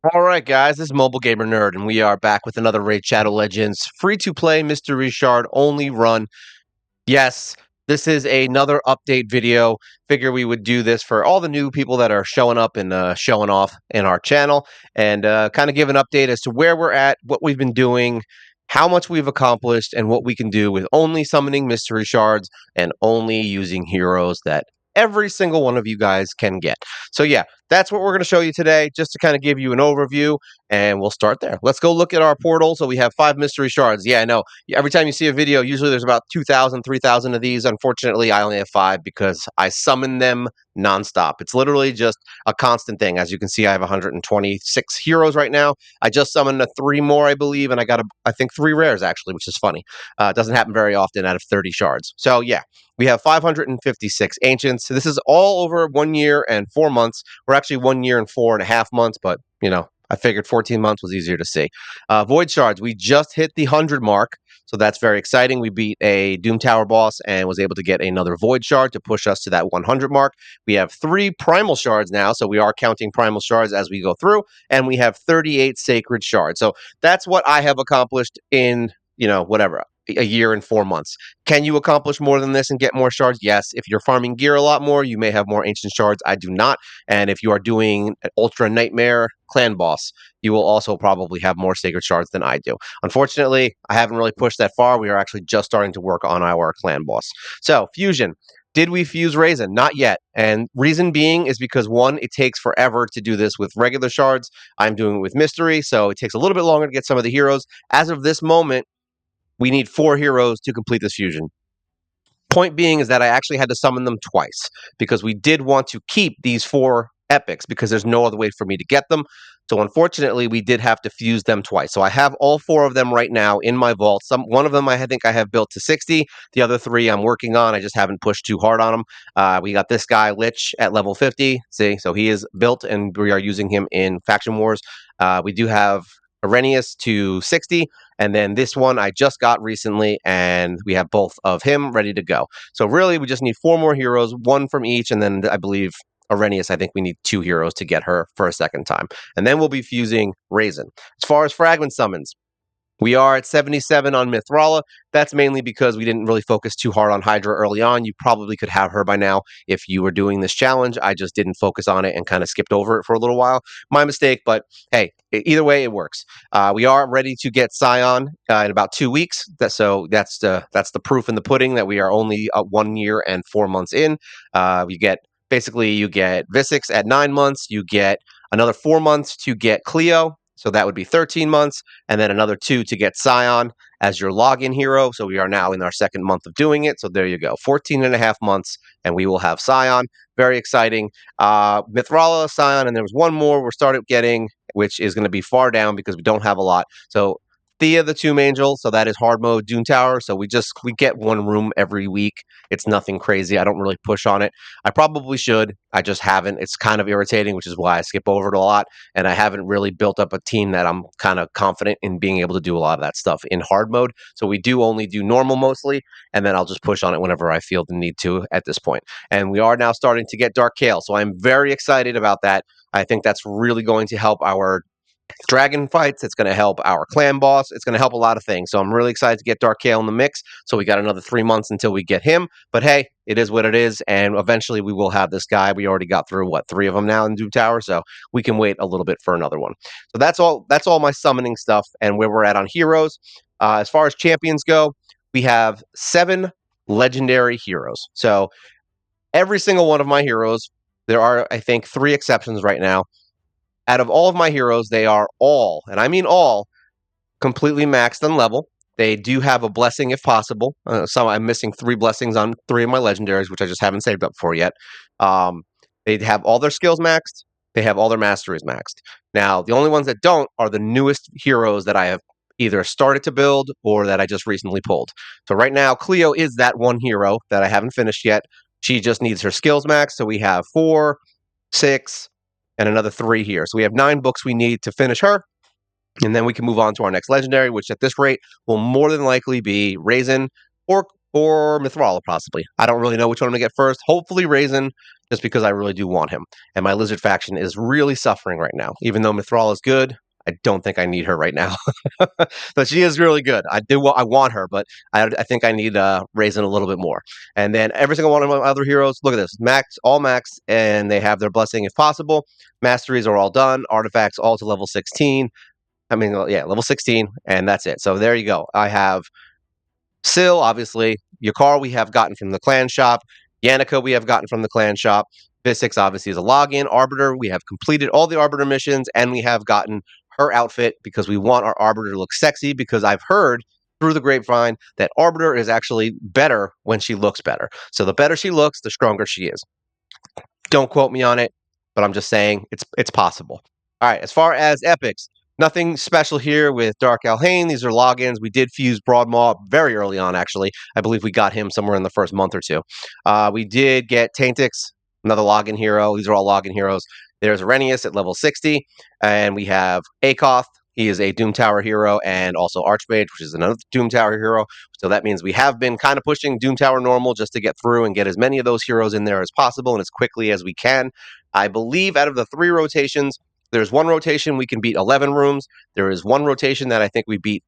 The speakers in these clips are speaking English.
All right, guys, this is MobileGamerNerd, and we are back with another Raid Shadow Legends free-to-play mystery shard only run. Yes, this is another update video. Figure we would do this for all the new people that are showing up and showing off in our channel, and kind of give an update as to where we're at, what we've been doing, how much we've accomplished, and what we can do with only summoning mystery shards and only using heroes that every single one of you guys can get. So yeah, that's what we're going to show you today, just to kind of give you an overview, and we'll start there. Let's go look at our portal. So we have 5 mystery shards. Yeah, I know. Every time you see a video, usually there's about 2,000, 3,000 of these. Unfortunately, I only have 5 because I summon them nonstop. It's literally just a constant thing. As you can see, I have 126 heroes right now. I just summoned 3 more, I believe, and I got, I think, 3 rares, actually, which is funny. It doesn't happen very often out of 30 shards. So, yeah, we have 556 ancients. This is all over 1 year and 4 months. We're actually 1 year and 4.5 months, but, I figured 14 months was easier to see. Void shards, we just hit the 100 mark. So that's very exciting. We beat a Doom Tower boss and was able to get another Void Shard to push us to that 100 mark. We have 3 Primal Shards now, so we are counting Primal Shards as we go through, and we have 38 Sacred Shards. So that's what I have accomplished in, whatever, a year and 4 months. Can you accomplish more than this and get more shards? Yes. If you're farming gear a lot more, you may have more ancient shards. I do not. And if you are doing an Ultra Nightmare clan boss, you will also probably have more sacred shards than I do. Unfortunately, I haven't really pushed that far. We are actually just starting to work on our clan boss. So, fusion. Did we fuse Raisin? Not yet. And reason being is because, one, it takes forever to do this with regular shards. I'm doing it with mystery, so it takes a little bit longer to get some of the heroes. As of this moment, we need 4 heroes to complete this fusion. Point being is that I actually had to summon them twice because we did want to keep these 4 epics because there's no other way for me to get them. So unfortunately, we did have to fuse them twice. So I have all 4 of them right now in my vault. One of them I think I have built to 60. The other 3 I'm working on. I just haven't pushed too hard on them. We got this guy Lich at level 50. See, so he is built, and we are using him in Faction Wars. We do have Arrhenius to 60, and then this one I just got recently, and we have both of him ready to go. So really, we just need 4 more heroes, 1 from each, and then I believe Arrhenius, I think we need 2 heroes to get her for a second time. And then we'll be fusing Raisin. As far as Fragment summons, we are at 77 on Mithrala. That's mainly because we didn't really focus too hard on Hydra early on. You probably could have her by now if you were doing this challenge. I just didn't focus on it and kind of skipped over it for a little while. My mistake, but hey, either way, it works. We are ready to get Scion in about 2 weeks. That's the proof in the pudding that we are only 1 year and 4 months in. You get Visix at 9 months. You get another 4 months to get Cleo. So that would be 13 months, and then another 2 to get Scion as your login hero. So we are now in our 2nd month of doing it. So there you go, 14 and a half months, and we will have Scion. Very exciting. Mithrala, Scion, and there was one more we're started getting, which is going to be far down because we don't have a lot. So Thea the Tomb Angel, so that is hard mode Doom Tower. So we get 1 room every week. It's nothing crazy. I don't really push on it. I probably should. I just haven't. It's kind of irritating, which is why I skip over it a lot. And I haven't really built up a team that I'm kind of confident in being able to do a lot of that stuff in hard mode. So we do only do normal mostly, and then I'll just push on it whenever I feel the need to at this point. And we are now starting to get Dark Kale. So I'm very excited about that. I think that's really going to help our dragon fights. It's going to help our clan boss. It's going to help a lot of things. So I'm really excited to get Dark Kale in the mix. So we got another 3 months until we get him. But hey, it is what it is. And eventually we will have this guy. We already got through 3 of them now in Doom Tower. So we can wait a little bit for another one. So that's all my summoning stuff and where we're at on heroes. As far as champions go, we have 7 legendary heroes. So every single one of my heroes, there are, I think, 3 exceptions right now. Out of all of my heroes, they are all, and I mean all, completely maxed on level. They do have a blessing if possible. So I'm missing 3 blessings on 3 of my legendaries, which I just haven't saved up for yet. They have all their skills maxed. They have all their masteries maxed. Now, the only ones that don't are the newest heroes that I have either started to build or that I just recently pulled. So right now, Cleo is that one hero that I haven't finished yet. She just needs her skills maxed. So we have 4, 6, and another 3 here. So we have 9 books we need to finish her. And then we can move on to our next legendary, which at this rate will more than likely be Raisin or Mithrala, possibly. I don't really know which one I'm going to get first. Hopefully Raisin. just because I really do want him. And my lizard faction is really suffering right now. Even though Mithral is good, I don't think I need her right now. But she is really good. I want her, but I think I need Raisin a little bit more. And then every single one of my other heroes, look at this, max, all max, and they have their blessing if possible. Masteries are all done. Artifacts all to level 16. I mean, yeah, level 16, and that's it. So there you go. I have Syl, obviously. Yakar we have gotten from the clan shop. Yannicka we have gotten from the clan shop. Visix obviously is a login. Arbiter, we have completed all the Arbiter missions, and we have gotten her outfit because we want our Arbiter to look sexy, because I've heard through the grapevine that Arbiter is actually better when she looks better. So the better she looks, the stronger she is. Don't quote me on it, but I'm just saying it's possible. All right, as far as epics, nothing special here with Dark Alhain. These are logins. We did fuse Broadmaw very early on, actually. I believe we got him somewhere in the first month or two. We did get Taintix, another login hero. These are all login heroes. There's Arrhenius at level 60, and we have Akoth. He is a Doom Tower hero, and also Archmage, which is another Doom Tower hero. So that means we have been kind of pushing Doom Tower normal just to get through and get as many of those heroes in there as possible and as quickly as we can. I believe out of the 3 rotations, there's 1 rotation we can beat 11 rooms. There is 1 rotation that I think we beat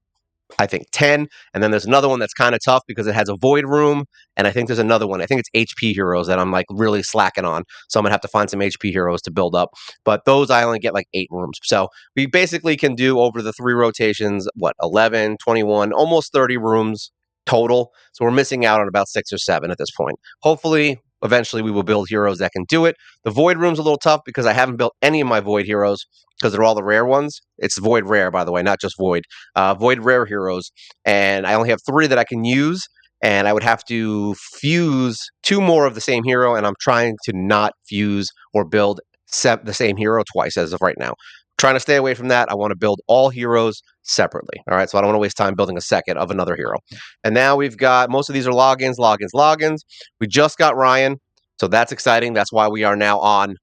10. And then there's another one that's kind of tough because it has a void room. And I think there's another one. I think it's HP heroes that I'm like really slacking on. So I'm going to have to find some HP heroes to build up. But those I only get like 8 rooms. So we basically can do over the 3 rotations, 11, 21, almost 30 rooms total. So we're missing out on about 6 or 7 at this point. Hopefully, eventually we will build heroes that can do it. The void room's a little tough because I haven't built any of my void heroes because they're all the rare ones. It's void rare, by the way, not just void. Void rare heroes, and I only have 3 that I can use, and I would have to fuse 2 more of the same hero, and I'm trying to not fuse or build the same hero twice as of right now. Trying to stay away from that. I want to build all heroes separately. All right, so I don't want to waste time building a second of another hero. And now we've got, most of these are logins, logins, logins. We just got Ryan, so that's exciting. That's why we are now on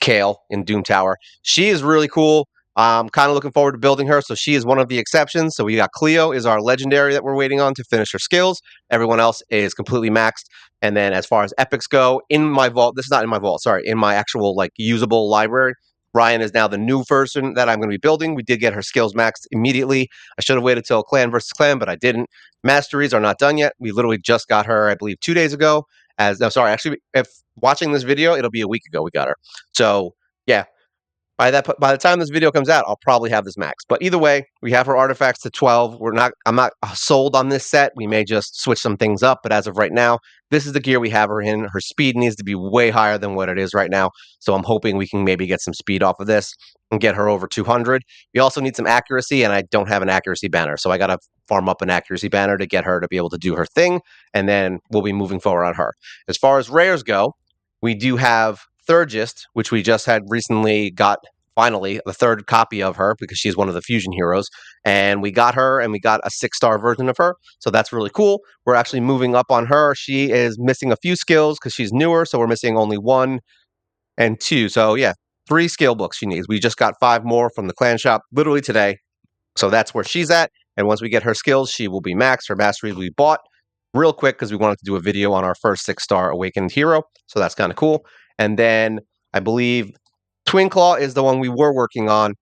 Kale in Doom Tower. She is really cool. I'm kind of looking forward to building her. So she is one of the exceptions. So we got Cleo is our legendary that we're waiting on to finish her skills. Everyone else is completely maxed. And then as far as epics go, in my vault, this is not in my vault, sorry, in my actual like usable library, Ryan is now the new version that I'm going to be building. We did get her skills maxed immediately. I should have waited till clan versus clan, but I didn't. Masteries are not done yet. We literally just got her, I believe, 2 days ago. Actually, if watching this video, it'll be a week ago we got her. So yeah, by the time this video comes out, I'll probably have this max. But either way, we have her artifacts to 12. I'm not sold on this set. We may just switch some things up, but as of right now, this is the gear we have her in. Her speed needs to be way higher than what it is right now. So I'm hoping we can maybe get some speed off of this and get her over 200. We also need some accuracy, and I don't have an accuracy banner. So I got to farm up an accuracy banner to get her to be able to do her thing, and then we'll be moving forward on her. As far as rares go, we do have Thurgist, which we just had recently got finally the 3rd copy of her because she's one of the fusion heroes. And we got her and we got a 6-star version of her. So that's really cool. We're actually moving up on her. She is missing a few skills because she's newer. So we're missing only 1 and 2. So yeah, 3 skill books she needs. We just got 5 more from the clan shop literally today. So that's where she's at. And once we get her skills, she will be maxed. Her masteries we bought real quick because we wanted to do a video on our first 6-star awakened hero. So that's kind of cool. And then I believe Twin Claw is the one we were working on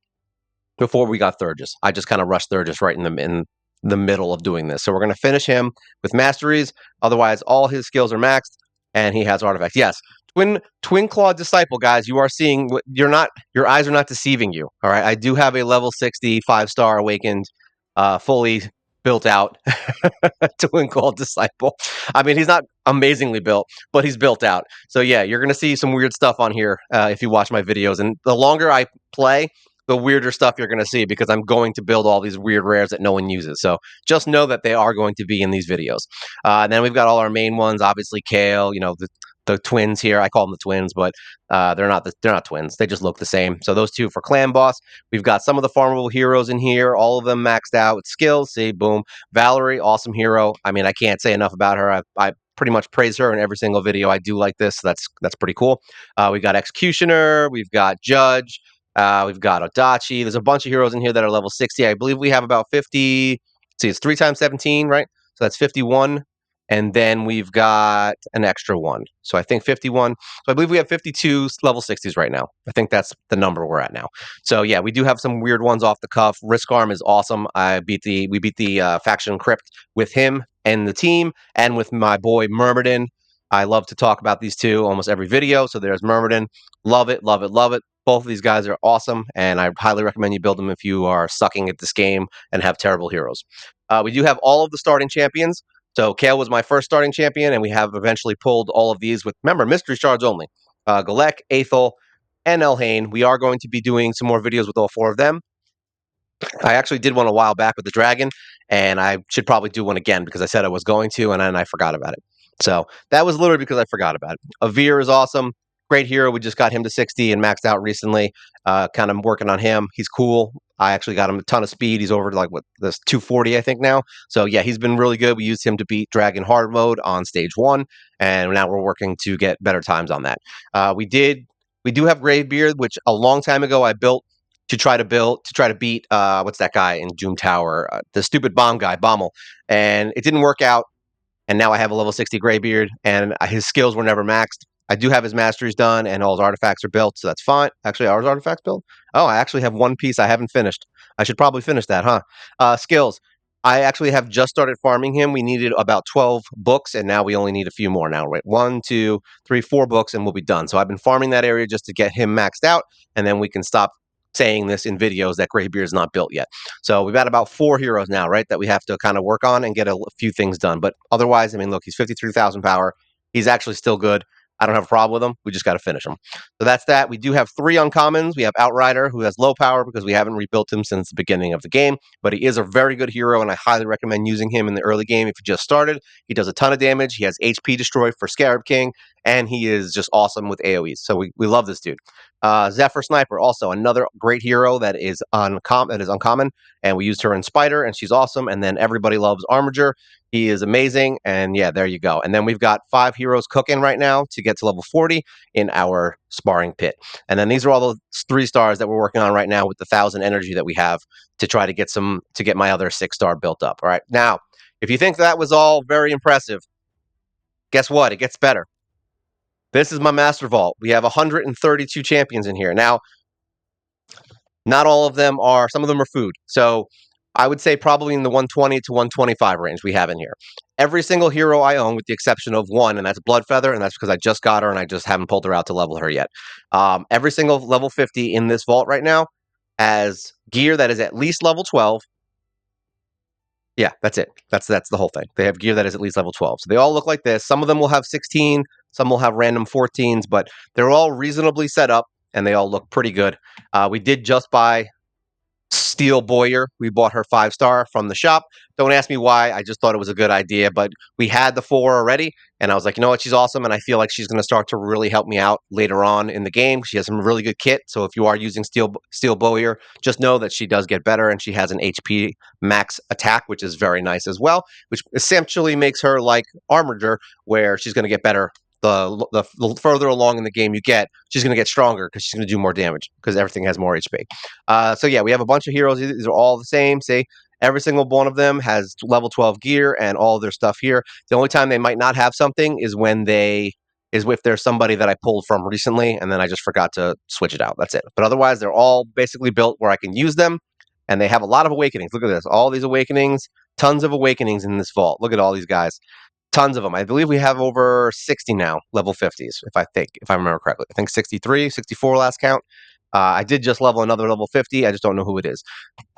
before we got Thurgis. I just kind of rushed Thurgis right in the middle of doing this. So we're going to finish him with masteries. Otherwise, all his skills are maxed, and he has artifacts. Yes, Twin Claw Disciple, guys. You are seeing. Your eyes are not deceiving you. All right. I do have a level 60 5-star awakened, fully built out Twin Claw Disciple. I mean, he's not amazingly built, but he's built out. So yeah, you're gonna see some weird stuff on here if you watch my videos. And the longer I play, the weirder stuff you're gonna see because I'm going to build all these weird rares that no one uses. So just know that they are going to be in these videos. And then we've got all our main ones, obviously Kale. You know the twins here. I call them the twins, but they're not twins. They just look the same. So those 2 for clan boss. We've got some of the farmable heroes in here. All of them maxed out with skills. See, boom. Valerie, awesome hero. I mean, I can't say enough about her. I pretty much praise her in every single video I do like this. So that's pretty cool. We've got Executioner. We've got Judge. We've got Odachi. There's a bunch of heroes in here that are level 60. I believe we have about 50. See, it's 3 times 17, right? So that's 51. and then we've got an extra one. So I think 51. So I believe we have 52 level 60s right now. I think that's the number we're at now. So yeah, we do have some weird ones off the cuff. Risk Arm is awesome. We beat the faction Crypt with him and the team, and with my boy Myrmidon. I love to talk about these two almost every video. So there's Myrmidon. Love it, love it, love it. Both of these guys are awesome, and I highly recommend you build them if you are sucking at this game and have terrible heroes. We do have all of the starting champions. So Kale was my first starting champion, and we have eventually pulled all of these with, remember, mystery shards only. Galek, Aethel, and Elhain. We are going to be doing some more videos with all four of them. I actually did one a while back with the dragon, and I should probably do one again because I said I was going to, and then I forgot about it. So that was literally because I forgot about it. Avir is awesome. Great hero. We just got him to 60 and maxed out recently. Kind of working on him. He's cool. I actually got him a ton of speed. He's over to like what this 240, I think now. So yeah, he's been really good. We used him to beat Dragon Hard mode on stage 1, and now we're working to get better times on that. We do have Gravebeard, which a long time ago I built to try to beat what's that guy in Doom Tower, the stupid bomb guy, Bommel, and it didn't work out. And now I have a level 60 Greybeard, and his skills were never maxed. I do have his masteries done, and all his artifacts are built, so that's fine. Actually, are his artifacts built? Oh, I actually have one piece I haven't finished. I should probably finish that, huh? Skills. I actually have just started farming him. We needed about 12 books, and now we only need a few more now, right? 1, 2, 3, 4 books, and we'll be done. So I've been farming that area just to get him maxed out, and then we can stop saying this in videos that Greybeard is not built yet. So we've got about 4 heroes now, right, that we have to kind of work on and get a few things done. But otherwise, I mean, look, he's 53,000 power. He's actually still good. I don't have a problem with him. We just got to finish him. So that's that. We do have 3 uncommons. We have Outrider, who has low power because we haven't rebuilt him since the beginning of the game. But he is a very good hero, and I highly recommend using him in the early game if you just started. He does a ton of damage. He has HP destroy for Scarab King, and he is just awesome with AoEs. So we love this dude. Zephyr Sniper, also another great hero that is uncommon, and we used her in Spider, and she's awesome. And then everybody loves Armiger. He is amazing, and yeah, there you go. And then we've got 5 heroes cooking right now to get to level 40 in our sparring pit. And then these are all the 3 stars that we're working on right now with the 1,000 energy that we have to try to get my other 6-star built up. All right, now if you think that was all very impressive, guess what? It gets better. This is my master vault. We have 132 champions in here. Now, not all of them are, some of them are food. So I would say probably in the 120 to 125 range we have in here. Every single hero I own, with the exception of one, and that's Bloodfeather, and that's because I just got her and I just haven't pulled her out to level her yet. Every single level 50 in this vault right now has gear that is at least level 12. Yeah, that's it. That's the whole thing. They have gear that is at least level 12. So they all look like this. Some of them will have 16, some will have random 14s, but they're all reasonably set up and they all look pretty good. We did just buy Steel Boyer. We bought her 5-star from the shop. Don't ask me why. I just thought it was a good idea, but we had the 4 already, and I was like, you know what? She's awesome, and I feel like she's going to start to really help me out later on in the game. She has some really good kit, so if you are using Steel Boyer, just know that she does get better, and she has an HP max attack, which is very nice as well, which essentially makes her like Armiger, where she's going to get better. The further along in the game you get, she's going to get stronger because she's going to do more damage because everything has more HP. So yeah, we have a bunch of heroes. These are all the same. See, every single one of them has level 12 gear and all their stuff here. The only time they might not have something is if there's somebody that I pulled from recently and then I just forgot to switch it out. That's it. But otherwise, they're all basically built where I can use them, and they have a lot of awakenings. Look at this. All these awakenings, tons of awakenings in this vault. Look at all these guys. Tons of them. I believe we have over 60 now, level 50s, if I remember correctly. I think 63, 64 last count. I did just level another level 50. I just don't know who it is.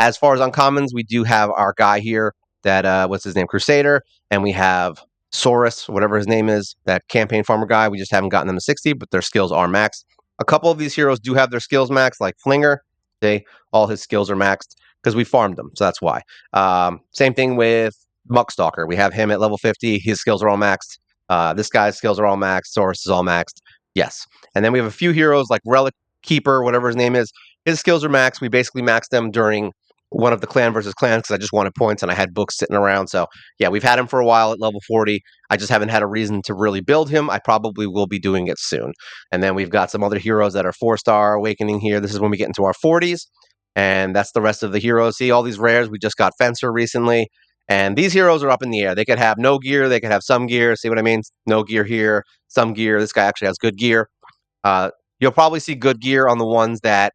As far as uncommons, we do have our guy here that, what's his name? Crusader. And we have Saurus, whatever his name is, that campaign farmer guy. We just haven't gotten them to 60, but their skills are maxed. A couple of these heroes do have their skills maxed, like Flinger. All his skills are maxed because we farmed them, so that's why. Same thing with Muckstalker. We have him at level 50. His skills are all maxed. This guy's skills are all maxed. Saurus is all maxed. Yes. And then we have a few heroes like Relic Keeper, whatever his name is. His skills are maxed. We basically maxed them during one of the clan versus clans because I just wanted points and I had books sitting around. So yeah, we've had him for a while at level 40. I just haven't had a reason to really build him. I probably will be doing it soon. And then we've got some other heroes that are 4-star awakening here. This is when we get into our 40s. And that's the rest of the heroes. See all these rares. We just got Fencer recently. And these heroes are up in the air. They could have no gear, they could have some gear. See what I mean? No gear here, some gear. This guy actually has good gear. You'll probably see good gear on the ones that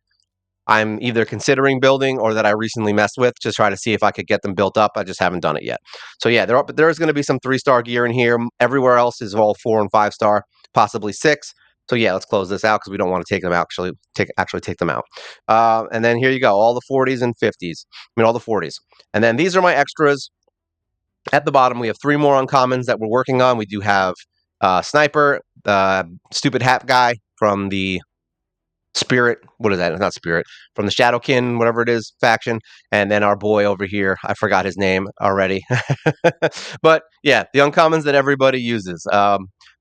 I'm either considering building or that I recently messed with to try to see if I could get them built up. I just haven't done it yet. So yeah, there's going to be some 3-star gear in here. Everywhere else is all 4 and 5-star, possibly 6. So yeah, let's close this out because we don't want to take them out. Actually take them out. And then here you go, all the 40s and 50s. I mean, all the 40s. And then these are my extras. At the bottom, we have 3 more uncommons that we're working on. We do have Sniper, Stupid Hat Guy from the Spirit, what is that? Not Spirit, from the Shadowkin, whatever it is, faction, and then our boy over here, I forgot his name already. But yeah, the uncommons that everybody uses.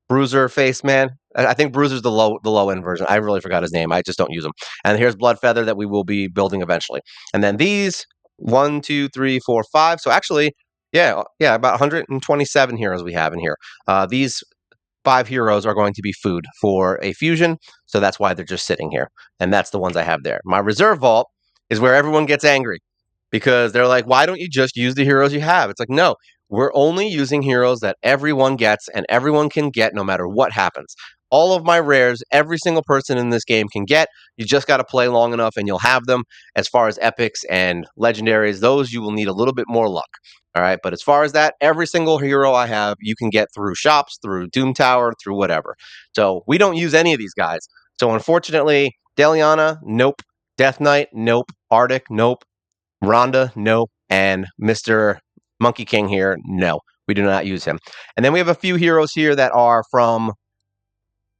Bruiser Face Man. I think Bruiser's the low end version. I really forgot his name. I just don't use him. And here's Blood Feather that we will be building eventually. And then these 1, 2, 3, 4, 5. So actually, yeah, about 127 heroes we have in here. These 5 heroes are going to be food for a fusion, so that's why they're just sitting here. And that's the ones I have there. My reserve vault is where everyone gets angry because they're like, why don't you just use the heroes you have? It's like, no, we're only using heroes that everyone gets and everyone can get no matter what happens. All of my rares, every single person in this game can get. You just got to play long enough and you'll have them. As far as epics and legendaries, those you will need a little bit more luck. All right. But as far as that, every single hero I have, you can get through shops, through Doom Tower, through whatever. So we don't use any of these guys. So unfortunately, Deliana, nope. Death Knight, nope. Arctic, nope. Rhonda, nope. And Mr. Monkey King here, no. We do not use him. And then we have a few heroes here that are from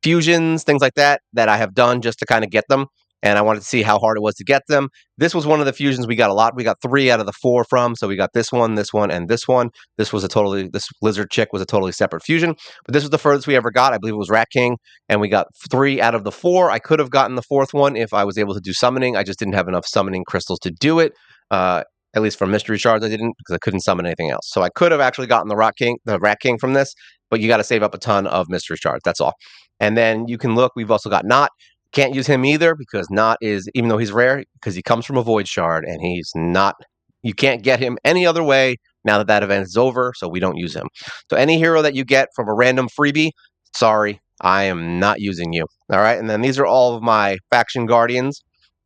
fusions, things like that, that I have done just to kind of get them. And I wanted to see how hard it was to get them. This was one of the fusions we got a lot. We got 3 out of the 4 from. So we got this one, and this one. This lizard chick was a totally separate fusion. But this was the furthest we ever got. I believe it was Rat King. And we got 3 out of the 4. I could have gotten the 4th one if I was able to do summoning. I just didn't have enough summoning crystals to do it. At least for mystery shards, I didn't because I couldn't summon anything else. So I could have actually gotten the Rat King from this, but you got to save up a ton of mystery shards. That's all. And then you can look, we've also got Knot. Can't use him either because Knot is, even though he's rare, because he comes from a Void Shard and he's not, you can't get him any other way now that event is over, so we don't use him. So any hero that you get from a random freebie, sorry, I am not using you. All right, and then these are all of my faction guardians.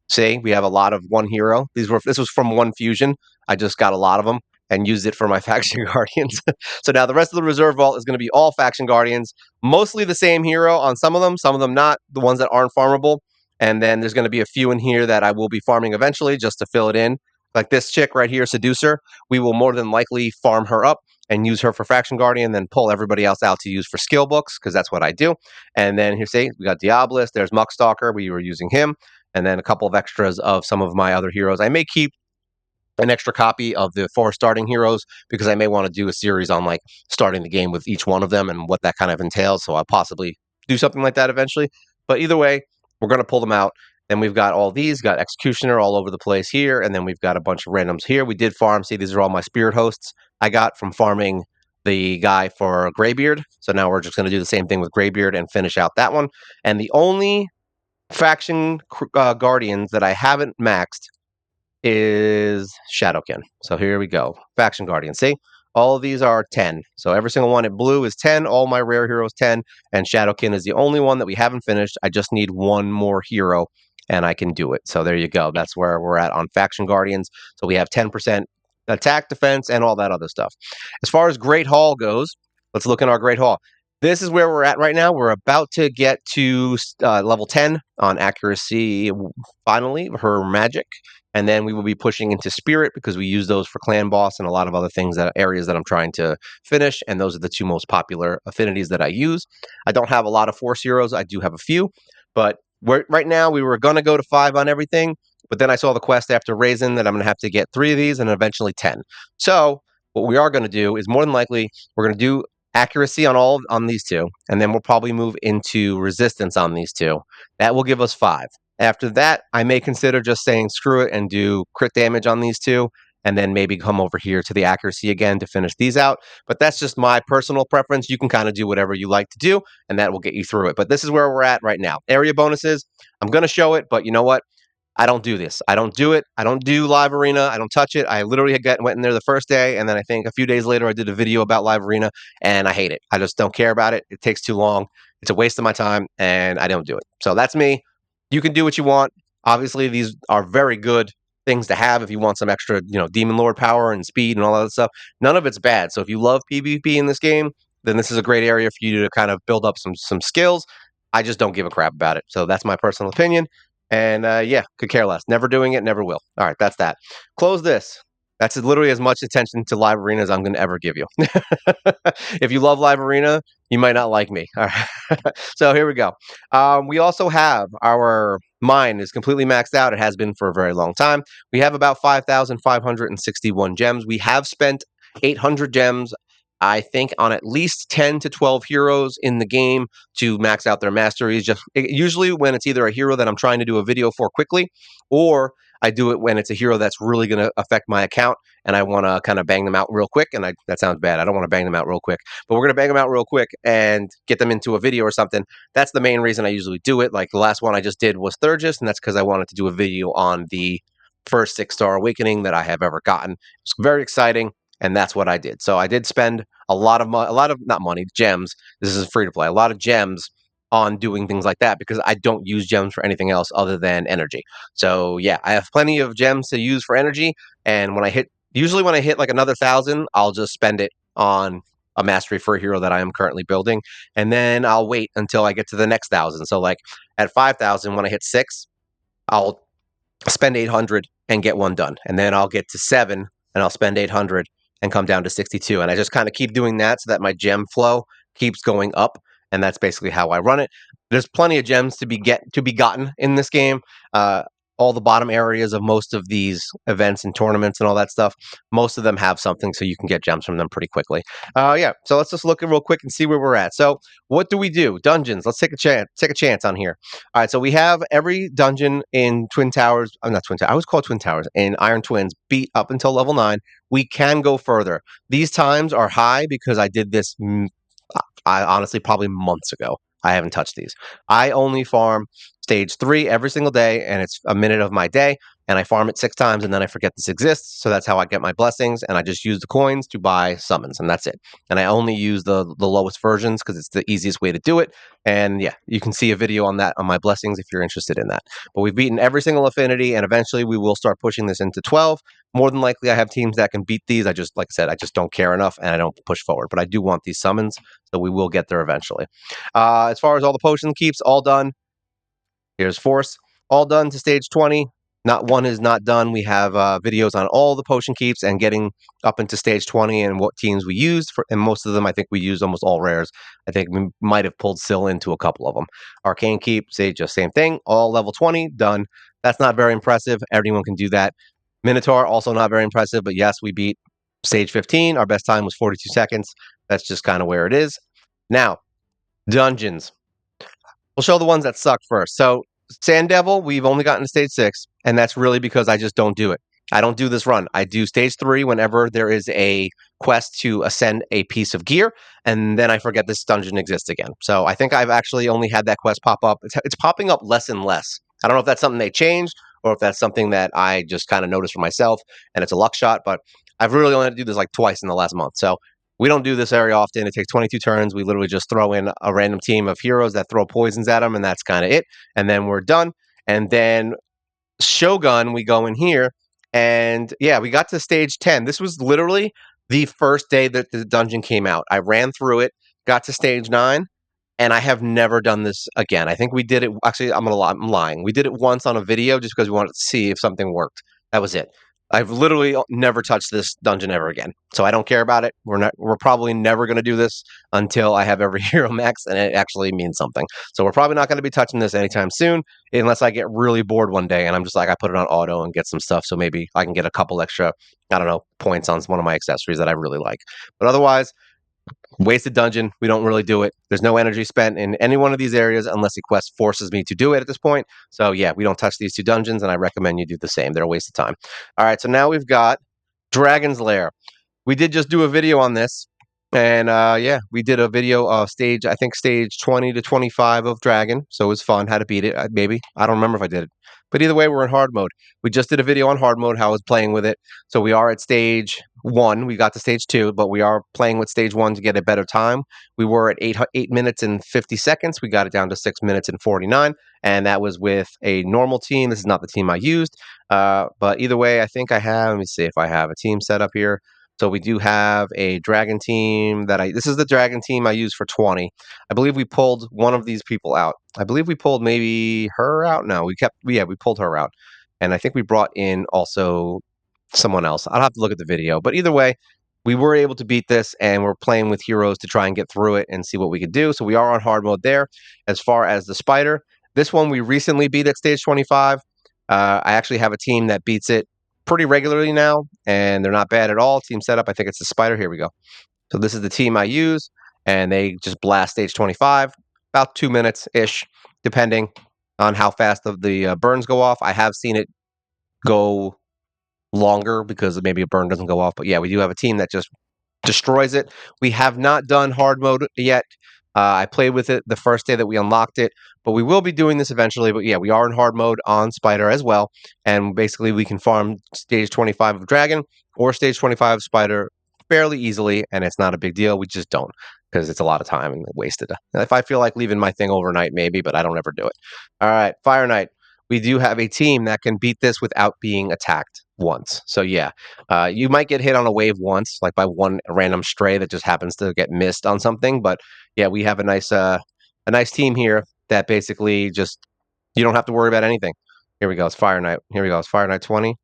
See, we have a lot of one hero. This was from one fusion. I just got a lot of them and used it for my faction guardians. So now the rest of the reserve vault is going to be all faction guardians, mostly the same hero on some of them not, the ones that aren't farmable. And then there's going to be a few in here that I will be farming eventually just to fill it in. Like this chick right here, Seducer, we will more than likely farm her up and use her for faction guardian, then pull everybody else out to use for skill books, because that's what I do. And then here, see, we got Diabolus, there's Muckstalker, we were using him, and then a couple of extras of some of my other heroes. I may keep an extra copy of the 4 starting heroes because I may want to do a series on like starting the game with each one of them and what that kind of entails. So I'll possibly do something like that eventually. But either way, we're going to pull them out. Then we've got all these, got Executioner all over the place here, and then we've got a bunch of randoms here. We did farm. See, these are all my spirit hosts I got from farming the guy for Gravebeard. So now we're just going to do the same thing with Gravebeard and finish out that one. And the only faction guardians that I haven't maxed is Shadowkin. So here we go. Faction Guardian. See? All of these are 10. So every single one in blue is 10. All my rare heroes 10. And Shadowkin is the only one that we haven't finished. I just need one more hero and I can do it. So there you go. That's where we're at on Faction Guardians. So we have 10% attack, defense, and all that other stuff. As far as Great Hall goes, let's look in our Great Hall. This is where we're at right now. We're about to get to level 10 on accuracy, finally, her magic. And then we will be pushing into Spirit because we use those for Clan Boss and a lot of other things, areas that I'm trying to finish. And those are the 2 most popular affinities that I use. I don't have a lot of Force heroes. I do have a few. But right now, we were going to go to 5 on everything. But then I saw the quest after Raisin that I'm going to have to get 3 of these and eventually 10. So what we are going to do is more than likely, we're going to do accuracy on these 2. And then we'll probably move into resistance on these 2. That will give us 5. After that, I may consider just saying screw it and do crit damage on these 2, and then maybe come over here to the accuracy again to finish these out. But that's just my personal preference. You can kind of do whatever you like to do, and that will get you through it. But this is where we're at right now. Area bonuses, I'm going to show it, but you know what? I don't do this. I don't do it. I don't do Live Arena. I don't touch it. I literally went in there the first day, and then I think a few days later I did a video about Live Arena, and I hate it. I just don't care about it. It takes too long. It's a waste of my time, and I don't do it. So that's me. You can do what you want. Obviously, these are very good things to have if you want some extra, Demon Lord power and speed and all that stuff. None of it's bad. So if you love PvP in this game, then this is a great area for you to kind of build up some skills. I just don't give a crap about it. So that's my personal opinion. And yeah, could care less. Never doing it, never will. All right, that's that. Close this. That's literally as much attention to Live Arena as I'm going to ever give you. If you love Live Arena, you might not like me. All right. So here we go. We also have our mine is completely maxed out. It has been for a very long time. We have about 5,561 gems. We have spent 800 gems, I think, on at least 10 to 12 heroes in the game to max out their masteries. Usually when it's either a hero that I'm trying to do a video for quickly, or I do it when it's a hero that's really going to affect my account and I want to kind of bang them out real quick. And that sounds bad. I don't want to bang them out real quick, but we're going to bang them out real quick and get them into a video or something. That's the main reason I usually do it. Like the last one I just did was Thurgis, and that's because I wanted to do a video on the first 6-star awakening that I have ever gotten. It's very exciting, and that's what I did. So I did spend a lot of not money, gems. This is free to play. A lot of gems on doing things like that because I don't use gems for anything else other than energy. So yeah, I have plenty of gems to use for energy, and usually when I hit like another 1,000, I'll just spend it on a mastery for a hero that I am currently building, and then I'll wait until I get to the next 1,000. So like at 5,000, when I hit 6, I'll spend 800 and get one done, and then I'll get to 7 and I'll spend 800 and come down to 62, and I just kind of keep doing that so that my gem flow keeps going up, and that's basically how I run it. There's plenty of gems to be gotten in this game. All the bottom areas of most of these events and tournaments and all that stuff, most of them have something, so you can get gems from them pretty quickly. Yeah, so let's just look at real quick and see where we're at. So what do we do? Dungeons. Let's take a chance on here. All right, so we have every dungeon in Twin Towers. I'm not Twin Towers. I always call it Twin Towers in Iron Twins beat up until level 9. We can go further. These times are high because I did this. I honestly probably months ago. I haven't touched these. I only farm stage 3 every single day, and it's a minute of my day. And I farm it 6 times, and then I forget this exists. So that's how I get my blessings, and I just use the coins to buy summons, and that's it. And I only use the lowest versions because it's the easiest way to do it. And yeah, you can see a video on that on my blessings if you're interested in that. But we've beaten every single affinity, and eventually we will start pushing this into 12. More than likely, I have teams that can beat these. Like I said, I just don't care enough, and I don't push forward. But I do want these summons, so we will get there eventually. As far as all the potion keeps, all done. Here's Force, all done to stage 20. Not one is not done. We have videos on all the potion keeps and getting up into stage 20 and what teams we used. And most of them, I think we used almost all rares. I think we might have pulled Syl into a couple of them. Arcane Keep, say just same thing. All level 20, done. That's not very impressive. Everyone can do that. Minotaur, also not very impressive. But yes, we beat stage 15. Our best time was 42 seconds. That's just kind of where it is. Now, dungeons. We'll show the ones that suck first. So Sand Devil, we've only gotten to stage 6, and that's really because I just don't do it. I don't do this run. I do stage 3 whenever there is a quest to ascend a piece of gear, and then I forget this dungeon exists again. So I think I've actually only had that quest pop up. It's popping up less and less. I don't know if that's something they changed or if that's something that I just kind of noticed for myself and it's a luck shot, but I've really only had to do this like twice in the last month. So we don't do this very often. It takes 22 turns. We literally just throw in a random team of heroes that throw poisons at them, and that's kind of it. And then we're done. And then Shogun, we go in here, and yeah, we got to stage 10. This was literally the first day that the dungeon came out. I ran through it, got to stage 9, and I have never done this again. I think we did it. Actually, I'm lying. We did it once on a video just because we wanted to see if something worked. That was it. I've literally never touched this dungeon ever again, so I don't care about it. We're probably never going to do this until I have every hero max, and it actually means something. So we're probably not going to be touching this anytime soon, unless I get really bored one day and I'm just like, I put it on auto and get some stuff, so maybe I can get a couple extra, I don't know, points on one of my accessories that I really like. But otherwise, wasted dungeon. We don't really do it. There's no energy spent in any one of these areas unless the quest forces me to do it at this point. So yeah, we don't touch these 2 dungeons, and I recommend you do the same. They're a waste of time. All right, so now we've got Dragon's Lair. We did just do a video on this. And yeah, we did a video of I think stage 20 to 25 of Dragon. So it was fun. How to beat it, maybe. I don't remember if I did it. But either way, we're in hard mode. We just did a video on hard mode, how I was playing with it. So we are at stage 1. We got to stage 2, but we are playing with stage 1 to get a better time. We were at 8 minutes and 50 seconds. We got it down to 6 minutes and 49. And that was with a normal team. This is not the team I used. But either way, I think I have, let me see if I have a team set up here. So we do have a dragon team this is the dragon team I use for 20. I believe we pulled one of these people out. I believe we pulled maybe her out. No, we pulled her out. And I think we brought in also someone else. I'll have to look at the video. But either way, we were able to beat this and we're playing with heroes to try and get through it and see what we could do. So we are on hard mode there. As far as the spider, this one we recently beat at stage 25. I actually have a team that beats it pretty regularly now, and they're not bad at all. Team setup, I think it's the spider. Here we go. So this is the team I use, and they just blast stage 25, about 2 minutes ish, depending on how fast the burns go off. I have seen it go longer because maybe a burn doesn't go off, but yeah, we do have a team that just destroys it. We have not done hard mode yet. I played with it the first day that we unlocked it, but we will be doing this eventually. But yeah, we are in hard mode on Spider as well. And basically, we can farm stage 25 of Dragon or stage 25 of Spider fairly easily, and it's not a big deal. We just don't because it's a lot of time and wasted. If I feel like leaving my thing overnight, maybe, but I don't ever do it. All right, Fire Knight. We do have a team that can beat this without being attacked once. So yeah, you might get hit on a wave once, like by one random stray that just happens to get missed on something. But yeah, we have a nice team here that basically just you don't have to worry about anything. Here we go. It's Fire Knight. Here we go. It's Fire Knight 20.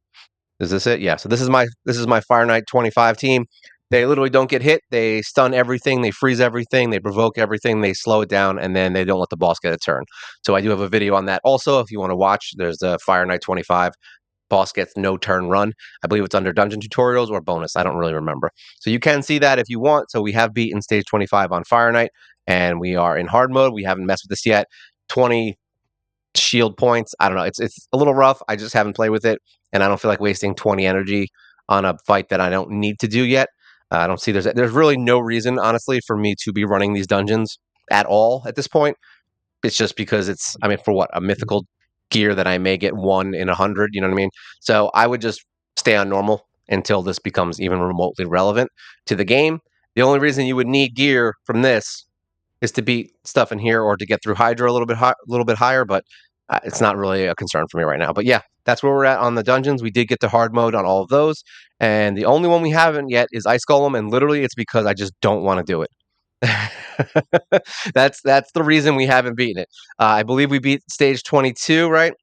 Is this it? Yeah. So this is my Fire Knight 25 team. They literally don't get hit. They stun everything. They freeze everything. They provoke everything. They slow it down, and then they don't let the boss get a turn. So I do have a video on that also. If you want to watch, there's the Fire Knight 25. Boss gets no turn run. I believe it's under dungeon tutorials or bonus. I don't really remember. So you can see that if you want. So we have beaten stage 25 on Fire Knight, and we are in hard mode. We haven't messed with this yet. 20 shield points. I don't know. It's a little rough. I just haven't played with it, and I don't feel like wasting 20 energy on a fight that I don't need to do yet. I don't see there's really no reason, honestly, for me to be running these dungeons at all at this point. It's just because I mean, for what? A mythical gear that I may get 1 in 100, you know what I mean? So I would just stay on normal until this becomes even remotely relevant to the game. The only reason you would need gear from this is to beat stuff in here or to get through Hydra a little bit higher, but it's not really a concern for me right now. But yeah, that's where we're at on the dungeons. We did get to hard mode on all of those, and the only one we haven't yet is Ice Golem, and literally it's because I just don't want to do it. That's the reason we haven't beaten it. I believe we beat stage 22, right?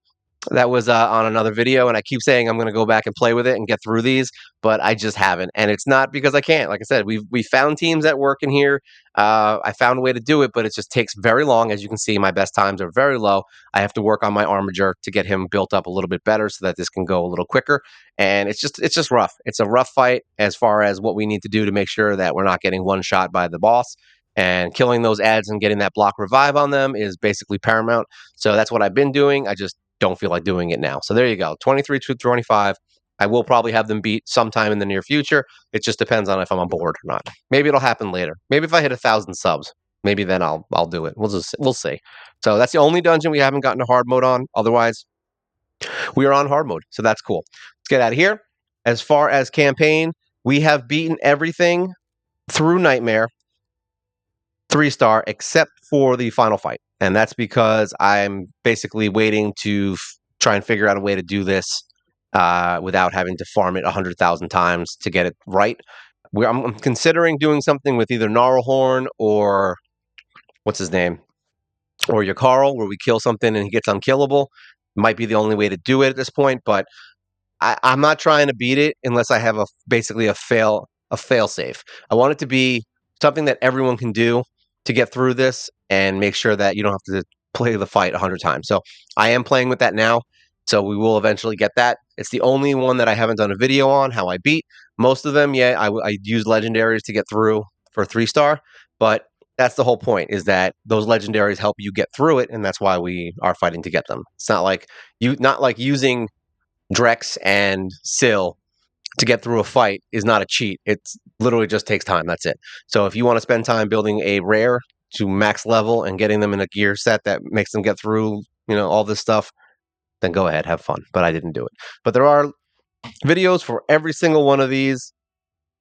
That was on another video, and I keep saying I'm going to go back and play with it and get through these, but I just haven't. And it's not because I can't. Like I said, we found teams that work in here. I found a way to do it, but it just takes very long. As you can see, my best times are very low. I have to work on my armature to get him built up a little bit better so that this can go a little quicker. And it's just rough. It's a rough fight as far as what we need to do to make sure that we're not getting one shot by the boss. And killing those ads and getting that block revive on them is basically paramount. So that's what I've been doing. I just don't feel like doing it now. So there you go. 23 to 25. I will probably have them beat sometime in the near future. It just depends on if I'm on board or not. Maybe it'll happen later. Maybe if I hit 1,000 subs, maybe then I'll do it. We'll see. So that's the only dungeon we haven't gotten a hard mode on. Otherwise, we are on hard mode. So that's cool. Let's get out of here. As far as campaign, we have beaten everything through Nightmare 3-star except for the final fight. And that's because I'm basically waiting to try and figure out a way to do this without having to farm it 100,000 times to get it right. I'm considering doing something with either Gnarlhorn or what's his name? Or Yakarl, where we kill something and he gets unkillable. Might be the only way to do it at this point, but I'm not trying to beat it unless I have basically a fail safe. I want it to be something that everyone can do to get through this and make sure that you don't have to play the fight 100 times. So I am playing with that now. So we will eventually get that. It's the only one that I haven't done a video on how I beat. Most of them, yeah, I use legendaries to get through for 3-star, but that's the whole point is that those legendaries help you get through it, and that's why we are fighting to get them. It's not like using Drex and Syl to get through a fight is not a cheat. It's literally just takes time. That's it. So if you want to spend time building a rare to max level and getting them in a gear set that makes them get through, all this stuff, then go ahead, have fun. But I didn't do it. But there are videos for every single one of these,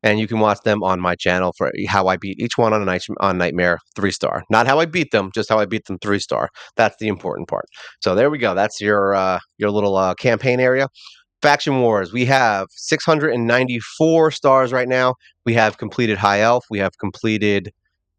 and you can watch them on my channel for how I beat each one on Nightmare 3-star. Not how I beat them, just how I beat them 3-star. That's the important part. So there we go. That's your little campaign area. Faction Wars, we have 694 stars right now. We have completed High Elf. We have completed,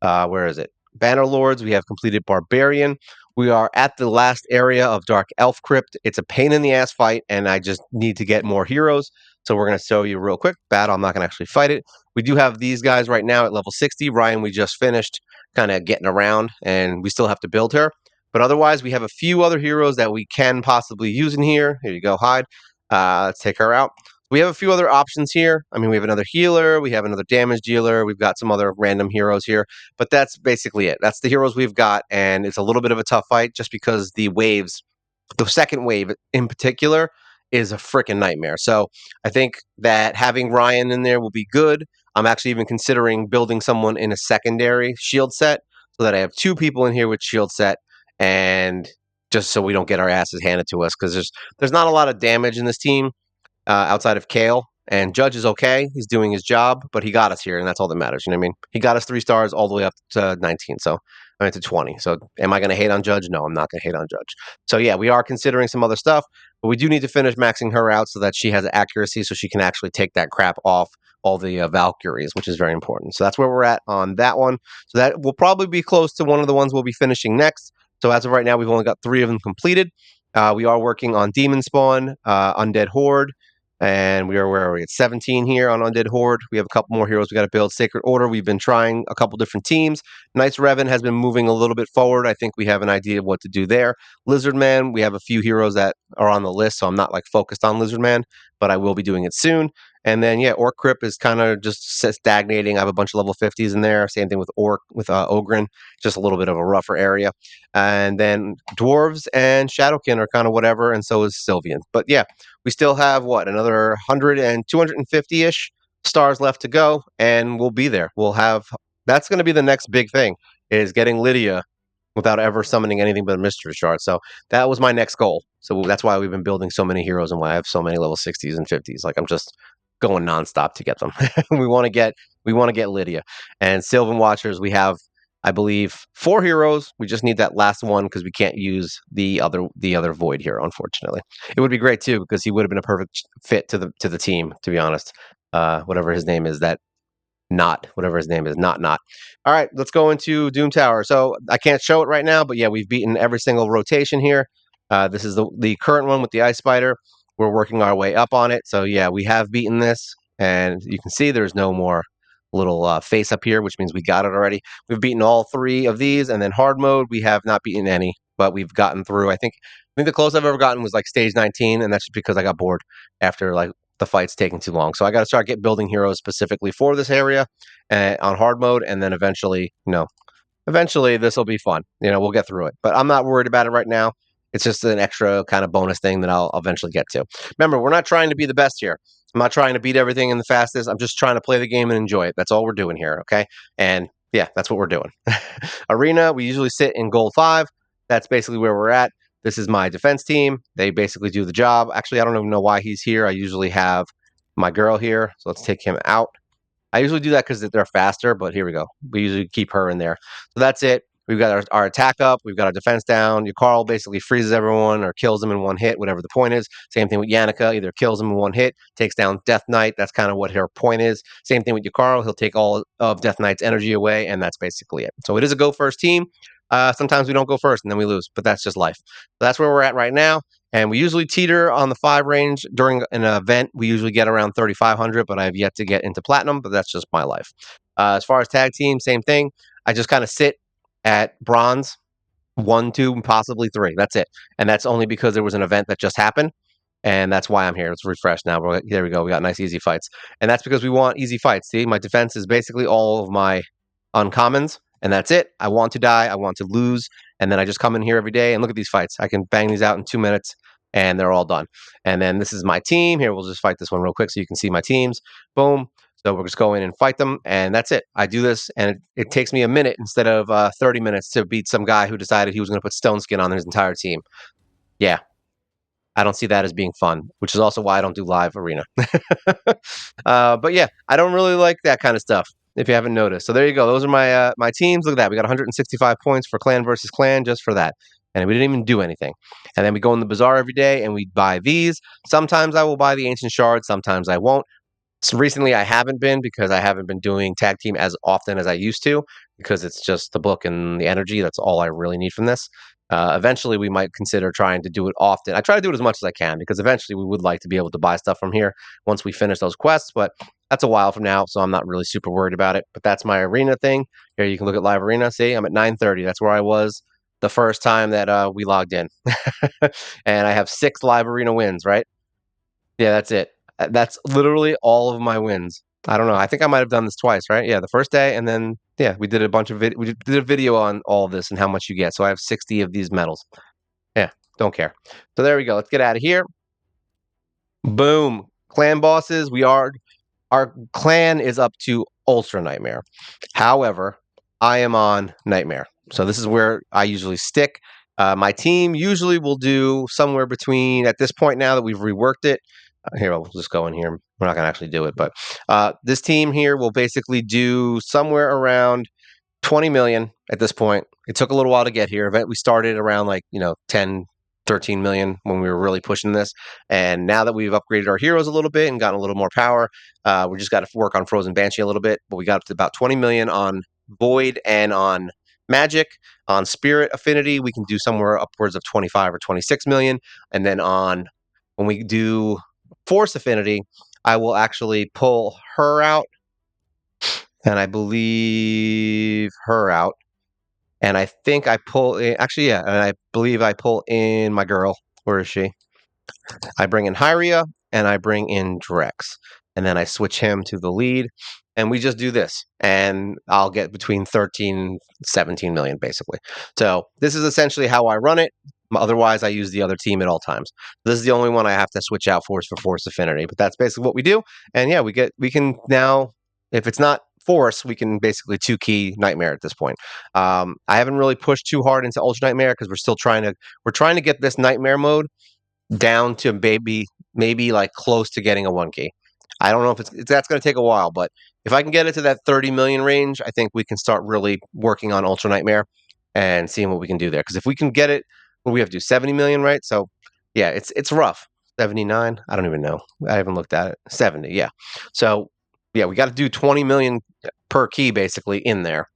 where is it? Banner Lords. We have completed Barbarian. We are at the last area of Dark Elf Crypt. It's a pain in the ass fight, and I just need to get more heroes. So we're going to show you real quick. Battle, I'm not going to actually fight it. We do have these guys right now at level 60. Ryan, we just finished kind of getting around, and we still have to build her. But otherwise, we have a few other heroes that we can possibly use in here. Here you go, Hyde. Let's take her out. We have a few other options here. I mean, we have another healer. We have another damage dealer. We've got some other random heroes here. But that's basically it. That's the heroes we've got. And it's a little bit of a tough fight just because the waves, the second wave in particular, is a freaking nightmare. So I think that having Ryan in there will be good. I'm actually even considering building someone in a secondary shield set so that I have 2 people in here with shield set, and just so we don't get our asses handed to us, because there's not a lot of damage in this team outside of Kale. And Judge is okay. He's doing his job, but he got us here, and that's all that matters. You know what I mean? He got us 3 stars all the way up to 19. So I mean to 20. So am I going to hate on Judge? No, I'm not going to hate on Judge. So yeah, we are considering some other stuff, but we do need to finish maxing her out so that she has accuracy, so she can actually take that crap off all the Valkyries, which is very important. So that's where we're at on that one. So that will probably be close to one of the ones we'll be finishing next. So as of right now, we've only got 3 of them completed. We are working on Demon Spawn, Undead Horde, and where are we? It's 17 here on Undead Horde. We have a couple more heroes we got to build. Sacred Order, we've been trying a couple different teams. Knights Revan has been moving a little bit forward. I think we have an idea of what to do there. Lizard Man, we have a few heroes that are on the list, so I'm not like focused on Lizard Man, but I will be doing it soon. And then yeah, Orc Crypt is kind of just stagnating. I have a bunch of level 50s in there. Same thing with Ogren, just a little bit of a rougher area. And then Dwarves and Shadowkin are kind of whatever, and so is Sylvian. But yeah, we still have another 100 and 250-ish stars left to go, and we'll be there. That's going to be the next big thing, is getting Lydia without ever summoning anything but a mystery shard. So that was my next goal. So that's why we've been building so many heroes and why I have so many level 60s and 50s. Like I'm just going nonstop to get them. we want to get Lydia. And Sylvan Watchers, we have, I believe, 4 heroes. We just need that last one because we can't use the other Void hero, unfortunately. It would be great too because he would have been a perfect fit to the team, to be honest. Whatever his name is, not. All right, let's go into Doom Tower. So I can't show it right now, but yeah, we've beaten every single rotation here. This is the current one with the Ice Spider. We're working our way up on it. So yeah, we have beaten this, and you can see there's no more little face up here, which means we got it already. We've beaten all 3 of these, and then hard mode, we have not beaten any, but we've gotten through. I think the closest I've ever gotten was like stage 19, and that's just because I got bored after like the fight's taking too long. So I got to start building heroes specifically for this area on hard mode, and then eventually this will be fun. We'll get through it. But I'm not worried about it right now. It's just an extra kind of bonus thing that I'll eventually get to. Remember, we're not trying to be the best here. I'm not trying to beat everything in the fastest. I'm just trying to play the game and enjoy it. That's all we're doing here, okay? And yeah, that's what we're doing. Arena, we usually sit in gold 5. That's basically where we're at. This is my defense team. They basically do the job. Actually, I don't even know why he's here. I usually have my girl here, so let's take him out. I usually do that because they're faster, but here we go. We usually keep her in there. So that's it. We've got our attack up. We've got our defense down. Your Carl basically freezes everyone or kills them in one hit, whatever the point is. Same thing with Yannicka. Either kills them in one hit, takes down Death Knight. That's kind of what her point is. Same thing with your Carl. He'll take all of Death Knight's energy away, and that's basically it. So it is a go first team. Sometimes we don't go first, and then we lose, but that's just life. So that's where we're at right now. And we usually teeter on the 5 range during an event. We usually get around 3,500, but I have yet to get into platinum, but that's just my life. As far as tag team, same thing. I just kind of sit at bronze, 1, 2, and possibly 3. That's it. And that's only because there was an event that just happened. And that's why I'm here. Let's refresh now. There we go. We got nice easy fights. And that's because we want easy fights. See, my defense is basically all of my uncommons. And that's it. I want to die. I want to lose. And then I just come in here every day and look at these fights. I can bang these out in 2 minutes. and they're all done. And then this is my team. Here, we'll just fight this one real quick so you can see my teams. Boom. So we'll just go in and fight them, and that's it. I do this, and it takes me a minute instead of 30 minutes to beat some guy who decided he was going to put stone skin on his entire team. Yeah, I don't see that as being fun, which is also why I don't do live arena. But yeah, I don't really like that kind of stuff, if you haven't noticed. So there you go. Those are my teams. Look at that. We got 165 points for clan versus clan just for that. And we didn't even do anything. And then we go in the bazaar every day and we buy these. Sometimes I will buy the ancient shards. Sometimes I won't. So recently I haven't been because I haven't been doing tag team as often as I used to because it's just the book and the energy. That's all I really need from this. Eventually, we might consider trying to do it often. I try to do it as much as I can because eventually we would like to be able to buy stuff from here once we finish those quests. But that's a while from now, so I'm not really super worried about it. But that's my arena thing. Here you can look at live arena. See, I'm at 9:30. That's where I was the first time that we logged in, and I have 6 live arena wins. Right? Yeah, that's it. That's literally all of my wins. I don't know. I think I might have done this twice, right? Yeah, the first day, and then yeah, we did a bunch of we did a video on all of this and how much you get. So I have 60 of these medals. Yeah, don't care. So there we go. Let's get out of here. Boom. Clan bosses. Our clan is up to Ultra Nightmare. However, I am on Nightmare. So this is where I usually stick. My team usually will do somewhere between, at this point now that we've reworked it, here, I'll just go in here. We're not going to actually do it, but this team here will basically do somewhere around 20 million at this point. It took a little while to get here. We started around like, 10, 13 million when we were really pushing this. And now that we've upgraded our heroes a little bit and gotten a little more power, we just got to work on Frozen Banshee a little bit. But we got up to about 20 million on Void and on Magic. On Spirit Affinity, we can do somewhere upwards of 25 or 26 million. And then when we do Force Affinity, I will actually pull her out, and I believe her out. And I think I pull in, actually, yeah, and I believe I pull in my girl. Where is she? I bring in Hyria and I bring in Drex. And then I switch him to the lead. And we just do this. And I'll get between 13 and 17 million, basically. So this is essentially how I run it. Otherwise, I use the other team at all times. This is the only one I have to switch out for Force Affinity. But that's basically what we do. And yeah, we can now, if it's not Force, we can basically 2-key Nightmare at this point. I haven't really pushed too hard into Ultra Nightmare because we're trying to get this Nightmare mode down to maybe like close to getting a 1-key. I don't know if that's going to take a while, but if I can get it to that 30 million range, I think we can start really working on Ultra Nightmare and seeing what we can do there. Because if we can get it, what we have to do 70 million, right? So yeah, it's rough. 79, I don't even know. I haven't looked at it. 70, yeah. So yeah, we got to do 20 million per key basically in there.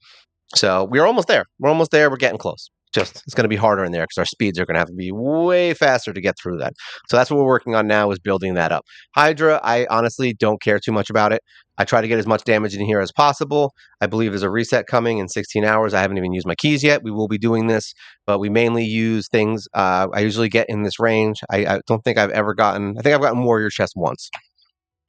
So we're almost there. We're almost there. We're getting close. Just it's going to be harder in there because our speeds are going to have to be way faster to get through that. So that's what we're working on now, is building that up. Hydra, I honestly don't care too much about it. I try to get as much damage in here as possible. I believe there's a reset coming in 16 hours. I haven't even used my keys yet. We will be doing this, but we mainly use things I usually get in this range. I don't think I've ever gotten. I think I've gotten Warrior Chest once,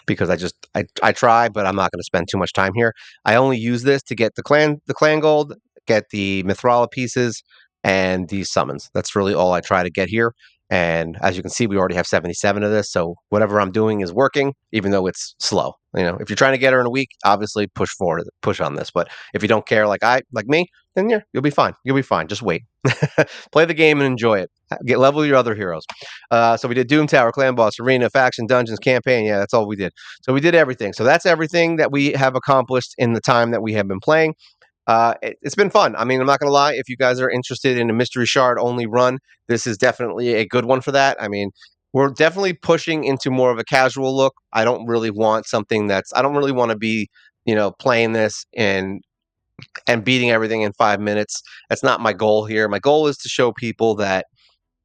because I try, but I'm not going to spend too much time here. I only use this to get the clan gold, get the Mithrala pieces, and these summons. That's really all I try to get here. And as you can see, we already have 77 of this. So whatever I'm doing is working, even though it's slow. If you're trying to get her in a week, obviously push forward, push on this. But if you don't care, like me, then yeah, you'll be fine. You'll be fine. Just wait, play the game and enjoy it. Get level your other heroes. So we did Doom Tower, Clan Boss, Arena, Faction, Dungeons, Campaign. Yeah, that's all we did. So we did everything. So that's everything that we have accomplished in the time that we have been playing. It's been fun. I mean, I'm not going to lie. If you guys are interested in a Mystery Shard only run, this is definitely a good one for that. I mean, we're definitely pushing into more of a casual look. I don't really want I don't really want to be, playing this and beating everything in 5 minutes. That's not my goal here. My goal is to show people that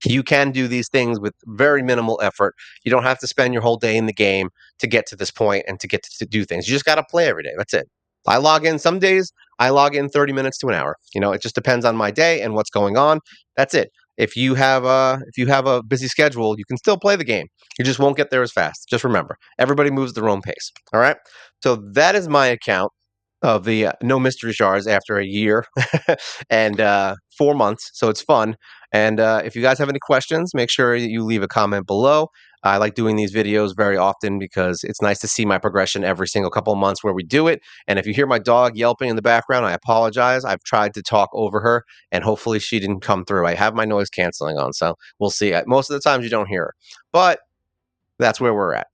you can do these things with very minimal effort. You don't have to spend your whole day in the game to get to this point and to get to do things. You just got to play every day. That's it. I log in some days. I log in 30 minutes to an hour. It just depends on my day and what's going on. That's it. If you have a busy schedule, you can still play the game. You just won't get there as fast. Just remember, everybody moves their own pace. All right. So that is my account. of the no mystery shards after a year and 4 months. So it's fun. And if you guys have any questions, make sure you leave a comment below. I like doing these videos very often because it's nice to see my progression every single couple of months where we do it. And if you hear my dog yelping in the background, I apologize. I've tried to talk over her and hopefully she didn't come through. I have my noise canceling on, so we'll see. Most of the times you don't hear her, but that's where we're at.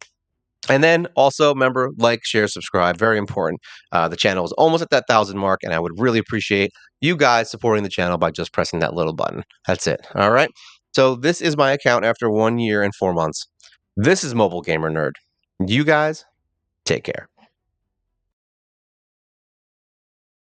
And then also remember, like, share, subscribe. Very important. The channel is almost at that 1,000 mark, and I would really appreciate you guys supporting the channel by just pressing that little button. That's it. All right. So this is my account after 1 year and 4 months. This is Mobile Gamer Nerd. You guys take care.